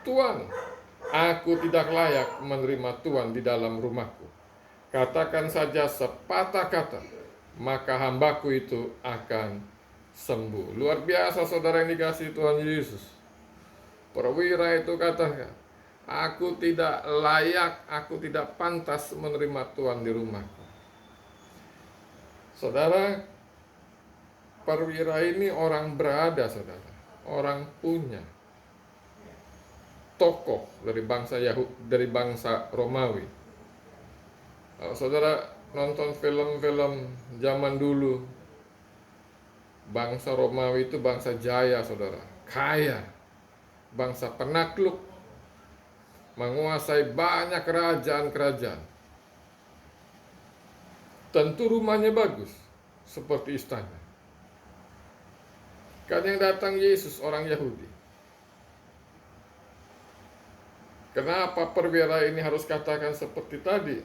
Tuan, aku tidak layak menerima Tuan di dalam rumahku. Katakan saja sepatah kata, maka hambaku itu akan sembuh. Luar biasa saudara yang dikasihi Tuhan Yesus. Perwira itu katakan, aku tidak layak, aku tidak pantas menerima Tuhan di rumahku. Saudara, perwira ini orang berada, saudara, orang punya, tokoh dari bangsa dari bangsa Romawi. Kalau saudara nonton film-film zaman dulu, bangsa Romawi itu bangsa jaya, saudara, kaya, bangsa penakluk, menguasai banyak kerajaan-kerajaan. Tentu rumahnya bagus, seperti istana. Kan yang datang Yesus, orang Yahudi. Kenapa perwira ini harus katakan seperti tadi?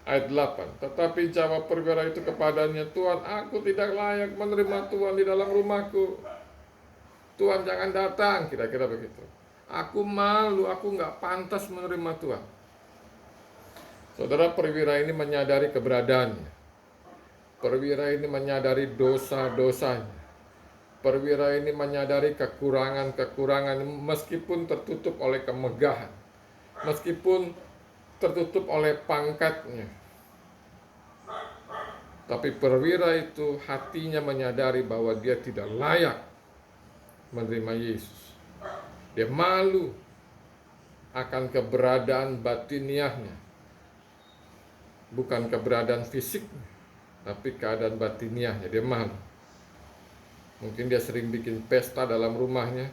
Ayat 8. Tetapi jawab perwira itu kepadanya, Tuan, aku tidak layak menerima Tuan di dalam rumahku. Tuan jangan datang, kira-kira begitu. Aku malu, aku nggak pantas menerima Tuan. Saudara, perwira ini menyadari keberadaannya. Perwira ini menyadari dosa-dosanya. Perwira ini menyadari kekurangan-kekurangan meskipun tertutup oleh kemegahan, meskipun tertutup oleh pangkatnya. Tapi perwira itu hatinya menyadari bahwa dia tidak layak menerima Yesus. Dia malu akan keberadaan batiniahnya. Bukan keberadaan fisiknya, tapi keadaan batiniahnya. Dia malu. Mungkin dia sering bikin pesta dalam rumahnya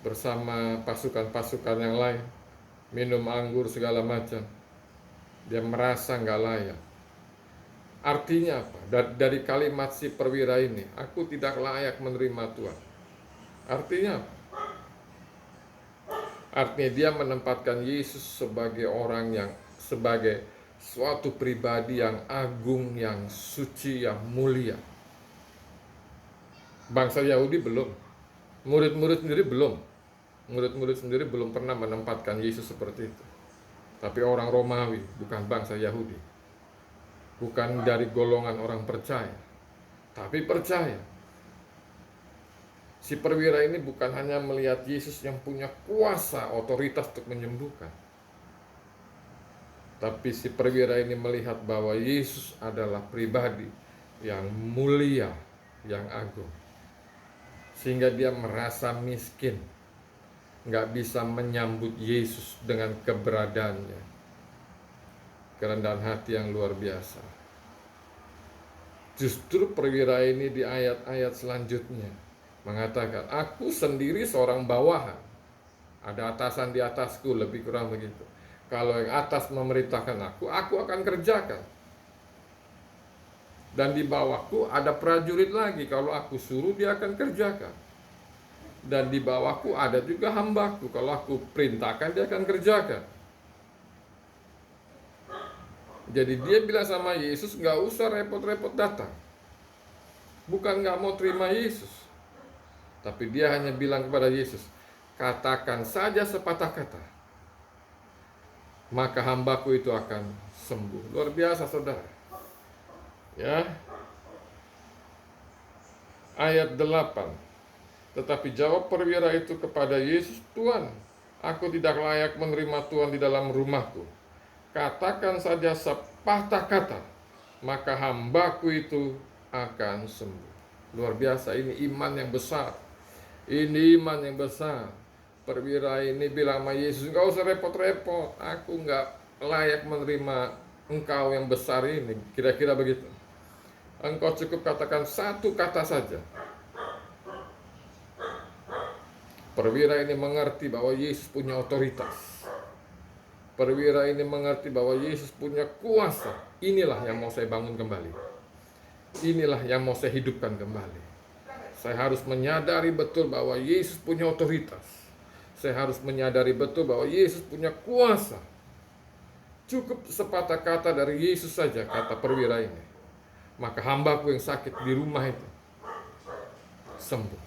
bersama pasukan-pasukan yang lain, minum anggur segala macam. Dia merasa nggak layak. Artinya apa? Dari kalimat si perwira ini, aku tidak layak menerima Tuhan. Artinya apa? Artinya dia menempatkan Yesus sebagai orang yang, sebagai suatu pribadi yang agung, yang suci, yang mulia. Bangsa Yahudi belum, murid-murid sendiri belum. Murid-murid sendiri belum pernah menempatkan Yesus seperti itu. Tapi orang Romawi, bukan bangsa Yahudi, bukan dari golongan orang percaya, tapi percaya. Si perwira ini bukan hanya melihat Yesus yang punya kuasa, otoritas untuk menyembuhkan, tapi si perwira ini melihat bahwa Yesus adalah pribadi yang mulia, yang agung. Sehingga dia merasa miskin, nggak bisa menyambut Yesus dengan keberadaannya. Kerendahan hati yang luar biasa. Justru perwira ini di ayat-ayat selanjutnya mengatakan, aku sendiri seorang bawahan, ada atasan di atasku, lebih kurang begitu. Kalau yang atas memerintahkan aku akan kerjakan. Dan di bawahku ada prajurit lagi, kalau aku suruh dia akan kerjakan. Dan di bawahku ada juga hambaku, kalau aku perintahkan dia akan kerjakan. Jadi dia bilang sama Yesus, gak usah repot-repot datang. Bukan gak mau terima Yesus, tapi dia hanya bilang kepada Yesus, katakan saja sepatah kata, maka hambaku itu akan sembuh. Luar biasa saudara. Ya. Ayat 8. Tetapi jawab perwira itu kepada Yesus, Tuan, aku tidak layak menerima Tuhan di dalam rumahku. Katakan saja sepatah kata, maka hambaku itu akan sembuh. Luar biasa, ini iman yang besar. Ini iman yang besar. Perwira ini bilang sama Yesus, gak usah repot-repot, aku gak layak menerima engkau yang besar ini. Kira-kira begitu. Engkau cukup katakan satu kata saja. Perwira ini mengerti bahwa Yesus punya otoritas. Perwira ini mengerti bahwa Yesus punya kuasa. Inilah yang mau saya bangun kembali. Inilah yang mau saya hidupkan kembali. Saya harus menyadari betul bahwa Yesus punya otoritas. Saya harus menyadari betul bahwa Yesus punya kuasa. Cukup sepatah kata dari Yesus saja, kata perwira ini, maka hambaku yang sakit di rumah itu sembuh.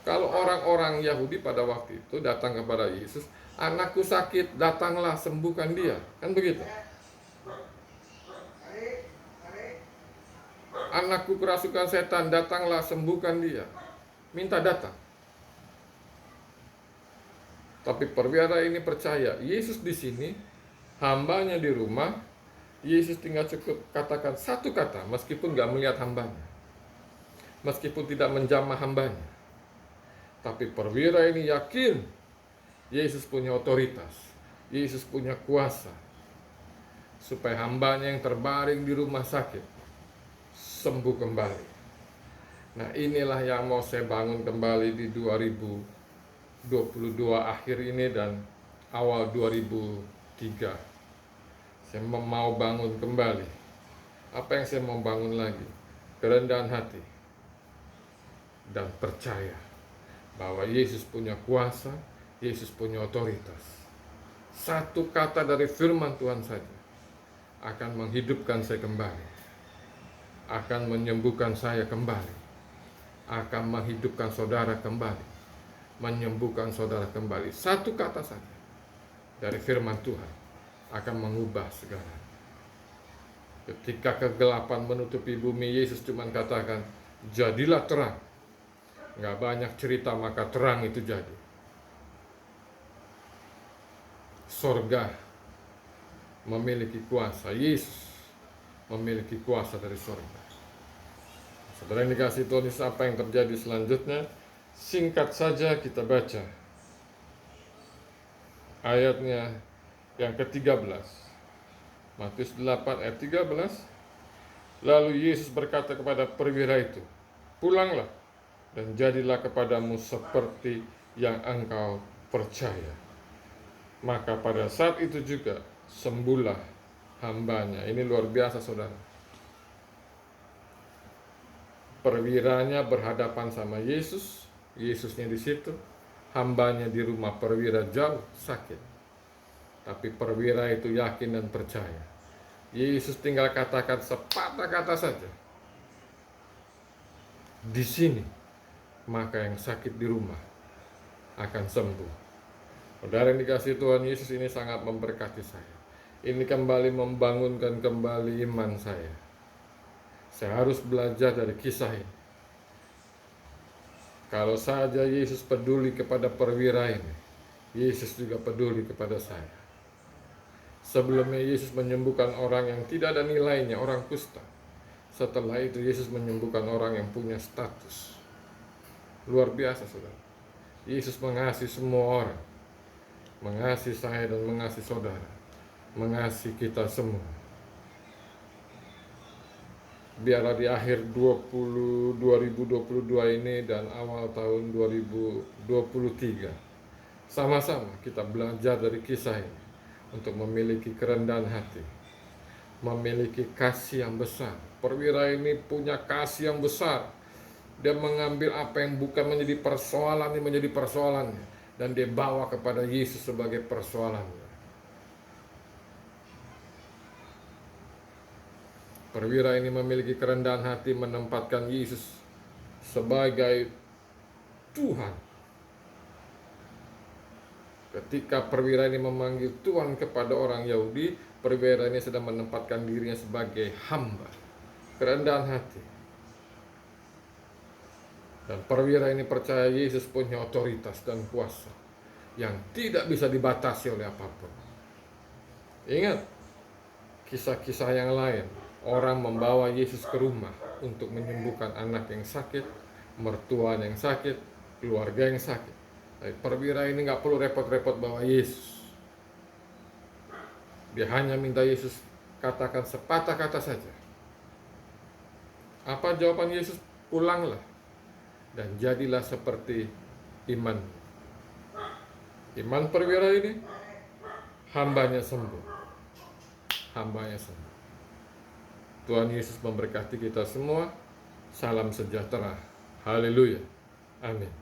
Kalau orang-orang Yahudi pada waktu itu datang kepada Yesus, anakku sakit, datanglah sembuhkan dia. Kan begitu. Anakku kerasukan setan, datanglah sembuhkan dia. Minta datang. Tapi perwira ini percaya, Yesus di sini, hambanya di rumah, Yesus tinggal cukup katakan satu kata, meskipun gak melihat hambanya, meskipun tidak menjamah hambanya. Tapi perwira ini yakin, Yesus punya otoritas, Yesus punya kuasa, supaya hambanya yang terbaring di rumah sakit sembuh kembali. Nah, inilah yang mau saya bangun kembali di 2022 akhir ini dan awal 2003. Saya mau bangun kembali. Apa yang saya mau bangun lagi? Kerendahan hati dan percaya bahwa Yesus punya kuasa, Yesus punya otoritas. Satu kata dari firman Tuhan saja akan menghidupkan saya kembali, akan menyembuhkan saya kembali, akan menghidupkan saudara kembali, menyembuhkan saudara kembali. Satu kata saja dari firman Tuhan akan mengubah segala. Ketika kegelapan menutupi bumi, Yesus cuma katakan, jadilah terang. Nggak banyak cerita, maka terang itu jadi. Sorga memiliki kuasa, Yesus memiliki kuasa dari sorga. Saudara yang dikasih Tuhan, apa yang terjadi selanjutnya? Singkat saja kita baca ayatnya yang ke-13. Matius 8 ayat 13. Lalu Yesus berkata kepada perwira itu, pulanglah dan jadilah kepadamu seperti yang engkau percaya. Maka pada saat itu juga sembuhlah hambanya. Ini luar biasa, saudara. Perwiranya berhadapan sama Yesus, Yesusnya di situ, hambanya di rumah perwira jauh sakit. Tapi perwira itu yakin dan percaya. Yesus tinggal katakan sepatah kata saja, di sini, maka yang sakit di rumah akan sembuh. Saudara yang dikasih Tuhan, Yesus ini sangat memberkati saya. Ini kembali membangunkan kembali iman saya. Saya harus belajar dari kisah ini. Kalau saja Yesus peduli kepada perwira ini, Yesus juga peduli kepada saya. Sebelumnya Yesus menyembuhkan orang yang tidak ada nilainya, orang kusta. Setelah itu Yesus menyembuhkan orang yang punya status. Luar biasa, saudara. Yesus mengasihi semua orang, mengasihi saya dan mengasihi saudara, mengasihi kita semua. Biarlah di akhir 2022 ini dan awal tahun 2023, sama-sama kita belajar dari kisah ini untuk memiliki kerendahan hati, memiliki kasih yang besar. Perwira ini punya kasih yang besar. Dia mengambil apa yang bukan menjadi persoalan ini menjadi persoalannya, dan dia bawa kepada Yesus sebagai persoalannya. Perwira ini memiliki kerendahan hati menempatkan Yesus sebagai Tuhan. Ketika perwira ini memanggil Tuhan kepada orang Yahudi, perwira ini sedang menempatkan dirinya sebagai hamba. Kerendahan hati. Dan perwira ini percaya Yesus punya otoritas dan kuasa yang tidak bisa dibatasi oleh apapun. Ingat kisah-kisah yang lain. Orang membawa Yesus ke rumah untuk menyembuhkan anak yang sakit, mertua yang sakit, keluarga yang sakit. Tapi perwira ini nggak perlu repot-repot bawa Yesus. Dia hanya minta Yesus katakan sepatah kata saja. Apa jawaban Yesus? Pulanglah dan jadilah seperti iman. Iman perwira ini, hambanya sembuh. Hambanya sembuh. Tuhan Yesus memberkati kita semua. Salam sejahtera. Haleluya. Amin.